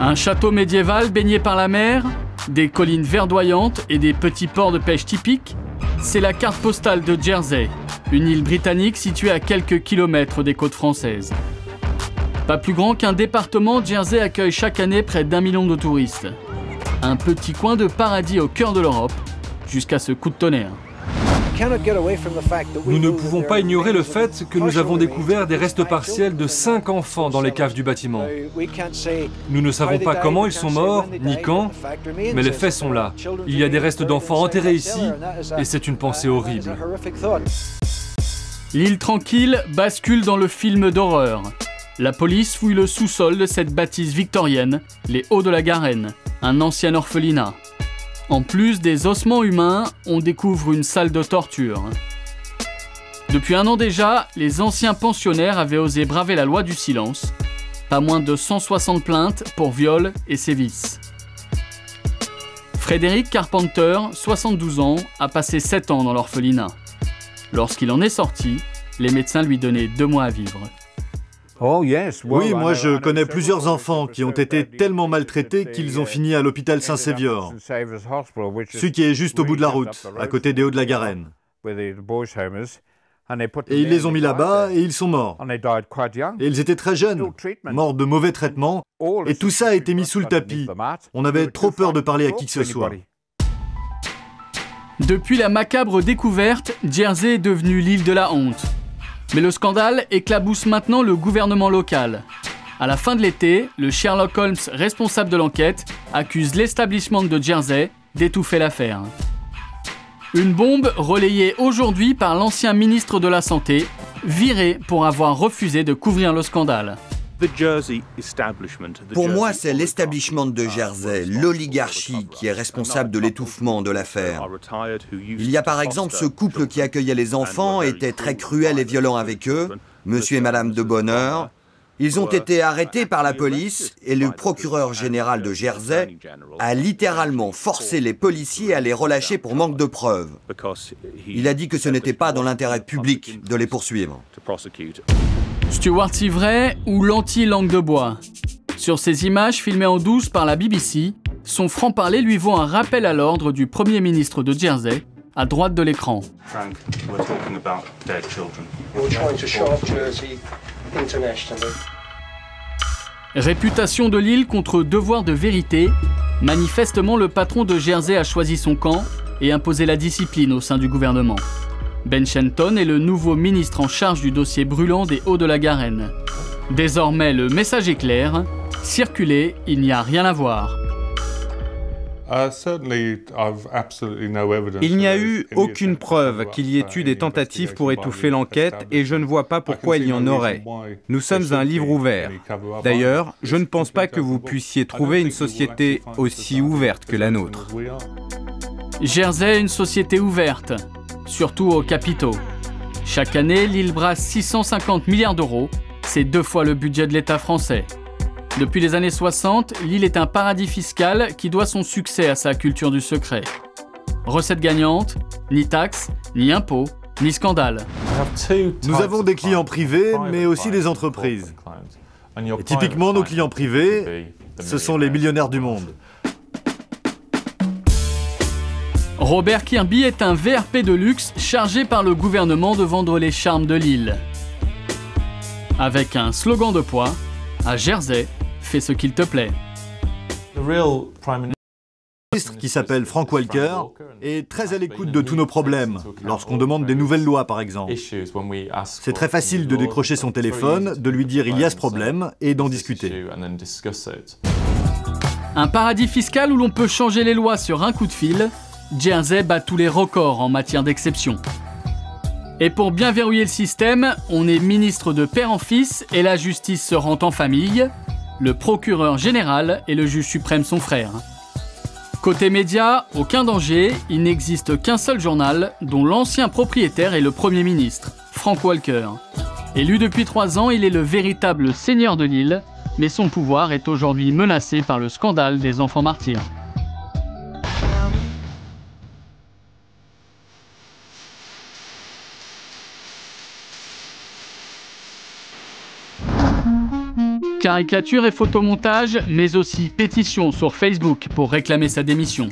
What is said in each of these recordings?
Un château médiéval baigné par la mer, des collines verdoyantes et des petits ports de pêche typiques, c'est la carte postale de Jersey, une île britannique située à quelques kilomètres des côtes françaises. Pas plus grand qu'un département, Jersey accueille chaque année près d'1 million de touristes. Un petit coin de paradis au cœur de l'Europe, jusqu'à ce coup de tonnerre. Nous ne pouvons pas ignorer le fait que nous avons découvert des restes partiels de 5 enfants dans les caves du bâtiment. Nous ne savons pas comment ils sont morts, ni quand, mais les faits sont là. Il y a des restes d'enfants enterrés ici, et c'est une pensée horrible. L'île tranquille bascule dans le film d'horreur. La police fouille le sous-sol de cette bâtisse victorienne, les Hauts de la Garenne, un ancien orphelinat. En plus des ossements humains, on découvre une salle de torture. Depuis 1 an déjà, les anciens pensionnaires avaient osé braver la loi du silence. Pas moins de 160 plaintes pour viol et sévices. Frédéric Carpenter, 72 ans, a passé 7 ans dans l'orphelinat. Lorsqu'il en est sorti, les médecins lui donnaient 2 mois à vivre. Oui, moi je connais plusieurs enfants qui ont été tellement maltraités qu'ils ont fini à l'hôpital Saint-Sévior, celui qui est juste au bout de la route, à côté des Hauts de la Garenne. Et ils les ont mis là-bas et ils sont morts. Et ils étaient très jeunes, morts de mauvais traitements, et tout ça a été mis sous le tapis. On avait trop peur de parler à qui que ce soit. Depuis la macabre découverte, Jersey est devenue l'île de la honte. Mais le scandale éclabousse maintenant le gouvernement local. À la fin de l'été, le Sherlock Holmes responsable de l'enquête accuse l'établissement de Jersey d'étouffer l'affaire. Une bombe relayée aujourd'hui par l'ancien ministre de la Santé, viré pour avoir refusé de couvrir le scandale. Pour moi, c'est l'establishment de Jersey, l'oligarchie, qui est responsable de l'étouffement de l'affaire. Il y a par exemple ce couple qui accueillait les enfants, était très cruel et violent avec eux, monsieur et madame de Bonheur. Ils ont été arrêtés par la police et le procureur général de Jersey a littéralement forcé les policiers à les relâcher pour manque de preuves. Il a dit que ce n'était pas dans l'intérêt public de les poursuivre. Stuart Sivray ou l'anti-langue de bois. Sur ces images filmées en douce par la BBC, son franc-parler lui vaut un rappel à l'ordre du Premier ministre de Jersey, à droite de l'écran. Réputation de l'île contre devoir de vérité, manifestement le patron de Jersey a choisi son camp et imposé la discipline au sein du gouvernement. Ben Shenton est le nouveau ministre en charge du dossier brûlant des Hauts de la Garenne. Désormais, le message est clair, circuler, il n'y a rien à voir. Il n'y a eu aucune preuve qu'il y ait eu des tentatives pour étouffer l'enquête et je ne vois pas pourquoi il y en aurait. Nous sommes un livre ouvert. D'ailleurs, je ne pense pas que vous puissiez trouver une société aussi ouverte que la nôtre. Jersey est une société ouverte, surtout aux capitaux. Chaque année, l'île brasse 650 milliards d'euros, c'est 2 fois le budget de l'État français. Depuis les années 60, l'île est un paradis fiscal qui doit son succès à sa culture du secret. Recettes gagnantes, ni taxes, ni impôts, ni scandales. Nous avons des clients privés, mais aussi des entreprises. Et typiquement, nos clients privés, ce sont les millionnaires du monde. Robert Kirby est un VRP de luxe chargé par le gouvernement de vendre les charmes de l'île. Avec un slogan de poids, à Jersey, fais ce qu'il te plaît. Le ministre, qui s'appelle Frank Walker, est très à l'écoute de tous nos problèmes, lorsqu'on demande des nouvelles lois par exemple. C'est très facile de décrocher son téléphone, de lui dire il y a ce problème et d'en discuter. Un paradis fiscal où l'on peut changer les lois sur un coup de fil, Jersey bat tous les records en matière d'exception. Et pour bien verrouiller le système, on est ministre de père en fils et la justice se rend en famille. Le procureur général et le juge suprême sont frères. Côté médias, aucun danger, il n'existe qu'un seul journal dont l'ancien propriétaire est le Premier ministre, Frank Walker. Élu depuis 3 ans, il est le véritable seigneur de l'île, mais son pouvoir est aujourd'hui menacé par le scandale des enfants martyrs. Caricatures et photomontages, mais aussi pétitions sur Facebook pour réclamer sa démission.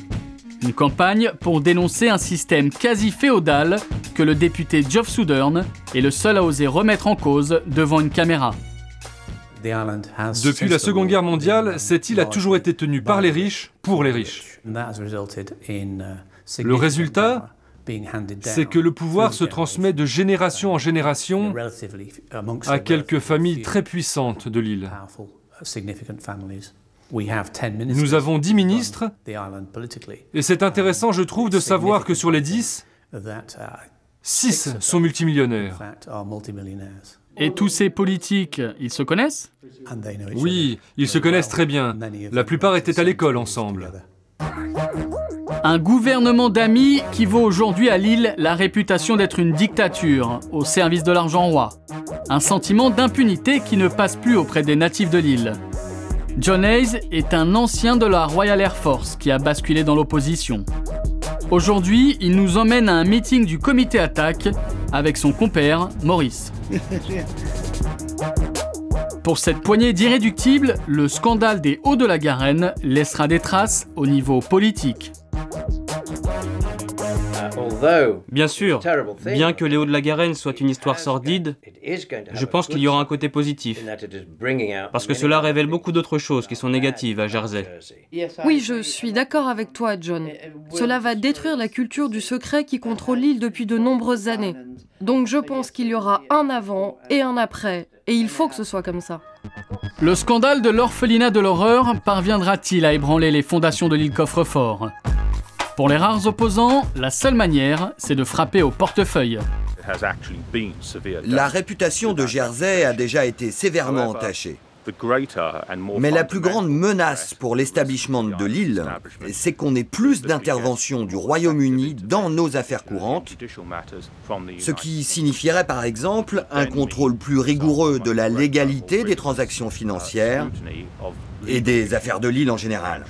Une campagne pour dénoncer un système quasi féodal que le député Geoff Southern est le seul à oser remettre en cause devant une caméra. Depuis la Seconde Guerre mondiale, cette île a toujours été tenue par les riches, pour les riches. Le résultat, c'est que le pouvoir se transmet de génération en génération à quelques familles très puissantes de l'île. Nous avons 10 ministres, et c'est intéressant, je trouve, de savoir que sur les 10, 6 sont multimillionnaires. Et tous ces politiques, ils se connaissent? Oui, ils se connaissent très bien. La plupart étaient à l'école ensemble. Un gouvernement d'amis qui vaut aujourd'hui à l'île la réputation d'être une dictature au service de l'argent roi. Un sentiment d'impunité qui ne passe plus auprès des natifs de l'île. John Hayes est un ancien de la Royal Air Force qui a basculé dans l'opposition. Aujourd'hui, il nous emmène à un meeting du comité attaque avec son compère Maurice. Pour cette poignée d'irréductibles, le scandale des Hauts de la Garenne laissera des traces au niveau politique. Bien sûr, bien que les Hauts de la Garenne soient une histoire sordide, je pense qu'il y aura un côté positif, parce que cela révèle beaucoup d'autres choses qui sont négatives à Jersey. Oui, je suis d'accord avec toi, John. Cela va détruire la culture du secret qui contrôle l'île depuis de nombreuses années. Donc je pense qu'il y aura un avant et un après, et il faut que ce soit comme ça. Le scandale de l'orphelinat de l'horreur parviendra-t-il à ébranler les fondations de l'île Coffrefort? Pour les rares opposants, la seule manière, c'est de frapper au portefeuille. La réputation de Jersey a déjà été sévèrement entachée. Mais la plus grande menace pour l'établissement de l'île, c'est qu'on ait plus d'intervention du Royaume-Uni dans nos affaires courantes, ce qui signifierait par exemple un contrôle plus rigoureux de la légalité des transactions financières et des affaires de l'île en général.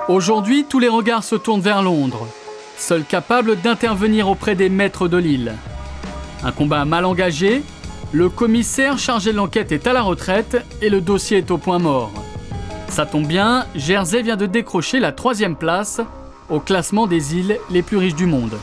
Aujourd'hui, tous les regards se tournent vers Londres, seul capable d'intervenir auprès des maîtres de l'île. Un combat mal engagé, le commissaire chargé de l'enquête est à la retraite et le dossier est au point mort. Ça tombe bien, Jersey vient de décrocher la 3e place au classement des îles les plus riches du monde.